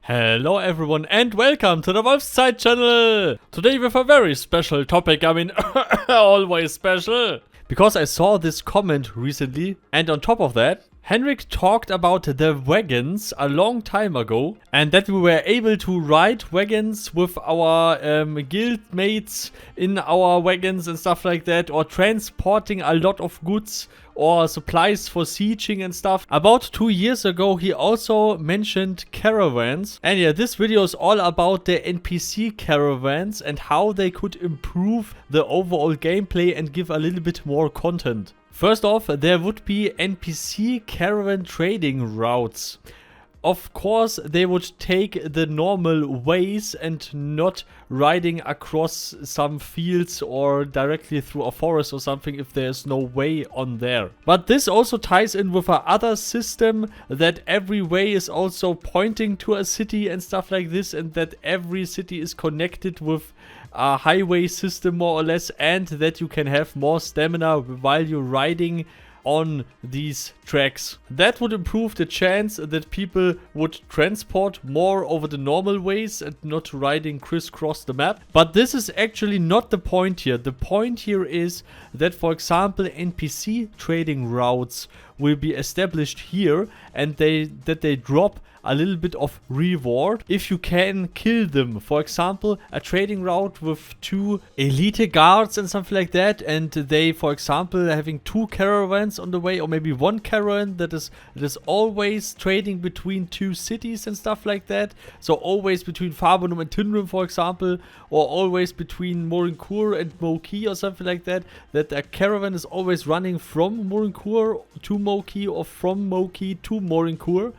Hello everyone and welcome to the Wolfszeit channel! Today with a very special topic, I mean always special. Because I saw this comment recently and on top of that, Henrik talked about the wagons a long time ago and that we were able to ride wagons with our guild mates in our wagons and stuff like that, or transporting a lot of goods or supplies for sieging and stuff. About 2 years ago he also mentioned caravans, and yeah, this video is all about the NPC caravans and how they could improve the overall gameplay and give a little bit more content. First off, there would be NPC caravan trading routes. Of course, they would take the normal ways and not riding across some fields or directly through a forest or something if there's no way on there. But this also ties in with a other system that every way is also pointing to a city and stuff like this, and that every city is connected with a highway system more or less, and that you can have more stamina while you're riding on these tracks. That would improve the chance that people would transport more over the normal ways and not riding crisscross the map. But this is actually not the point here. The point here is that, for example, NPC trading routes will be established here, and that they drop a little bit of reward if you can kill them. For example, a trading route with 2 elite guards and something like that, and they, for example, having 2 caravans on the way, or maybe 1 caravan that is always trading between 2 cities and stuff like that. So always between Farbonum and Tynrum, for example, or always between Morincourt and Moki or something like that. That a caravan is always running from Morincourt to Moki or from Moki to Morincourt.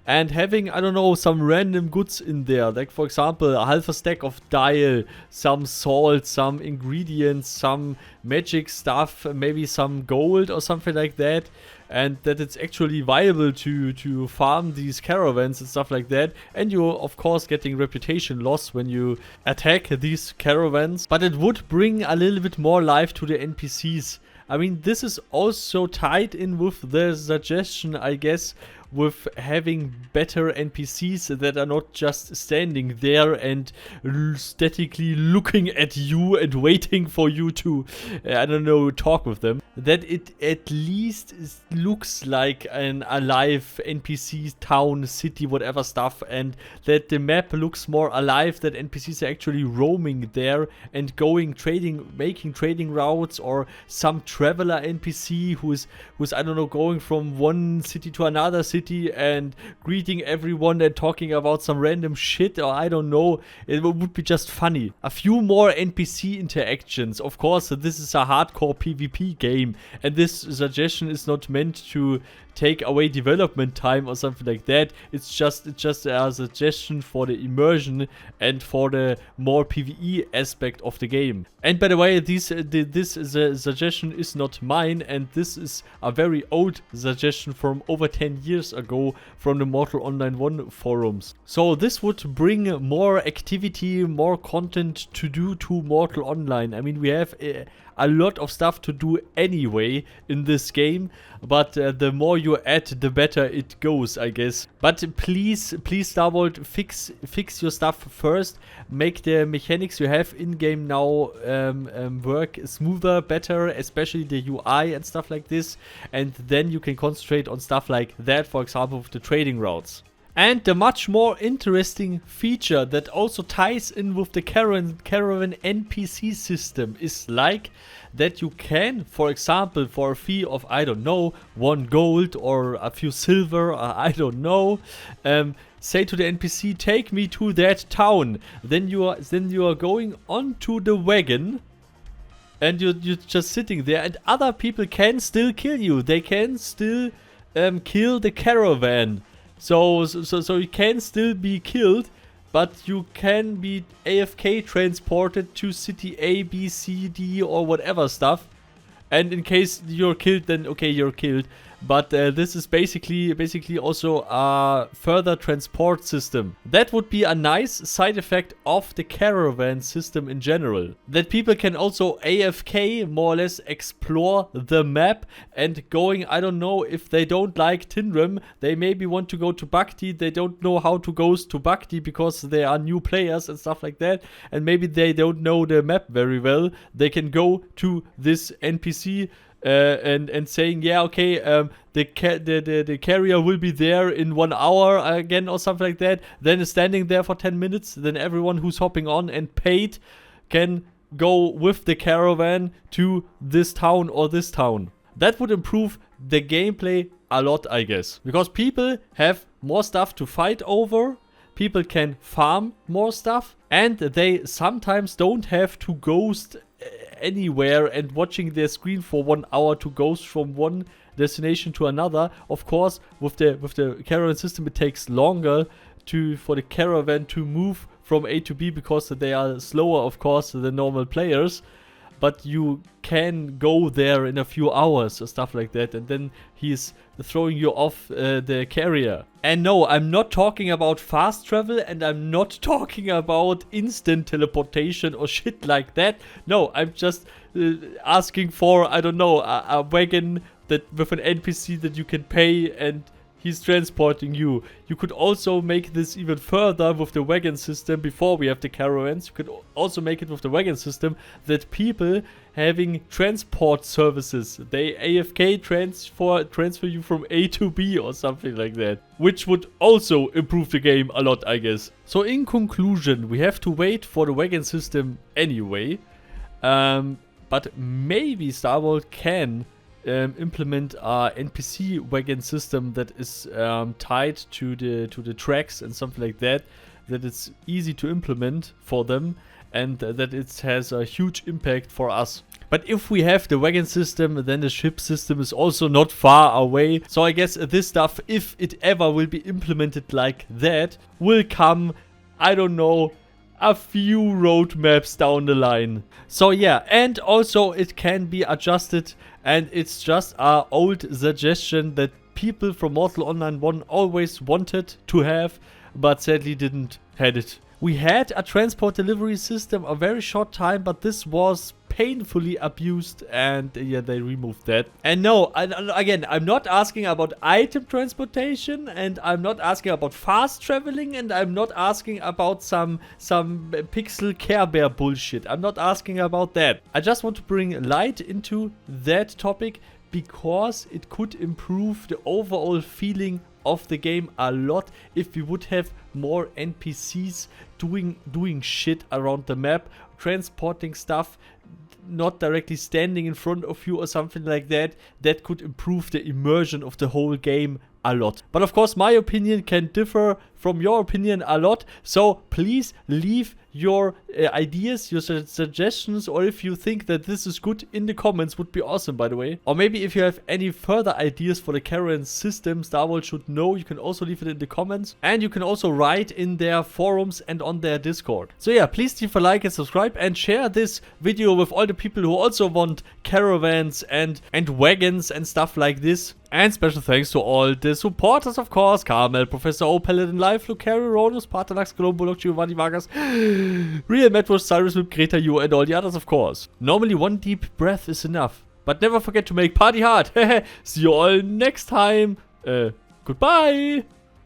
And having, I don't know, some random goods in there. Like, for example, a half a stack of dial, some salt, some ingredients, some magic stuff, maybe some gold or something like that. And that it's actually viable to farm these caravans and stuff like that. And you're, of course, getting reputation loss when you attack these caravans. But it would bring a little bit more life to the NPCs. I mean, this is also tied in with the suggestion, I guess, with having better NPCs that are not just standing there and statically looking at you and waiting for you to, I don't know, talk with them. That it at least looks like an alive NPC town, city, whatever stuff, and that the map looks more alive, that NPCs are actually roaming there and going trading, making trading routes, or some traveler NPC who's I don't know, going from one city to another city and greeting everyone and talking about some random shit, or I don't know. It would be just funny. A few more NPC interactions. Of course, this is a hardcore PvP game, and this suggestion is not meant to take away development time or something like that. It's just a suggestion for the immersion and for the more PvE aspect of the game. And by the way, this suggestion is not mine, and this is a very old suggestion from over 10 years ago from the Mortal Online 1 forums. So this would bring more activity, more content to do to Mortal Online. I mean, we have a lot of stuff to do anyway in this game, but the more you add, the better it goes, I guess. But please, Starbolt, fix your stuff first. Make the mechanics you have in-game now work smoother, better, especially the UI and stuff like this. And then you can concentrate on stuff like that, for example, with the trading routes. And the much more interesting feature that also ties in with the Caravan NPC system is like that you can, for example, for a fee of, I don't know, 1 gold or a few silver, or I don't know, say to the NPC, take me to that town. Then you are going onto the wagon, and you're just sitting there, and other people can still kill you. They can still kill the caravan. So you can still be killed, but you can be AFK transported to city A, B, C, D, or whatever stuff. And in case you're killed, then okay, you're killed. but this is basically also a further transport system. That would be a nice side effect of the caravan system in general. That people can also AFK, more or less explore the map and going, I don't know, if they don't like Tinrim, they maybe want to go to Bhakti, they don't know how to go to Bhakti because they are new players and stuff like that, and maybe they don't know the map very well. They can go to this NPC and saying, yeah, okay, the carrier will be there in 1 hour again or something like that. Then is standing there for 10 minutes. Then everyone who's hopping on and paid can go with the caravan to this town or this town. That would improve the gameplay a lot, I guess, because people have more stuff to fight over. People can farm more stuff, and they sometimes don't have to ghost anywhere and watching their screen for 1 hour to ghost from one destination to another. Of course, with the caravan system, it takes longer for the caravan to move from A to B because they are slower, of course, than normal players. But you can go there in a few hours or stuff like that, and then he's throwing you off the carrier. And no, I'm not talking about fast travel, and I'm not talking about instant teleportation or shit like that. No, I'm just asking for, I don't know, a wagon that with an NPC that you can pay and he's transporting you. You could also make this even further with the wagon system before we have the caravans. You could also make it with the wagon system that people having transport services, they AFK transfer you from A to B or something like that, which would also improve the game a lot, I guess. So in conclusion, we have to wait for the wagon system anyway, but maybe Star Wars can implement a NPC wagon system that is tied to the tracks and something like that it's easy to implement for them, and that it has a huge impact for us. But if we have the wagon system, then the ship system is also not far away. So I guess this stuff, if it ever will be implemented like that, will come, I don't know, a few roadmaps down the line. So yeah, and also it can be adjusted, and it's just our old suggestion that people from Mortal Online 1 always wanted to have, but sadly didn't had it. We had a transport delivery system a very short time, but this was painfully abused, and yeah, they removed that. And no, again, I'm not asking about item transportation, and I'm not asking about fast traveling, and I'm not asking about some pixel Care Bear bullshit. I'm not asking about that. I just want to bring light into that topic because it could improve the overall feeling of the game a lot if we would have more NPCs doing shit around the map, transporting stuff, not directly standing in front of you or something like that. That could improve the immersion of the whole game a lot. But of course, my opinion can differ from your opinion a lot, so please leave your ideas, your suggestions, or if you think that this is good in the comments, would be awesome, by the way. Or maybe if you have any further ideas for the caravan system Star Wars should know, you can also leave it in the comments, and you can also write in their forums and on their Discord. So yeah, please leave a like and subscribe and share this video with all the people who also want caravans and wagons and stuff like this. And special thanks to all the supporters, of course: Carmel, Professor O, Paladin Life, Lukario, Rhonus, Paarthurnax, Cologne, Bulldog, Giovanni, Vargas, RealMadWurst, Cyriss, Greta, you, and all the others, of course. Normally 1 deep breath is enough, but never forget to make party hard. See you all next time. Goodbye.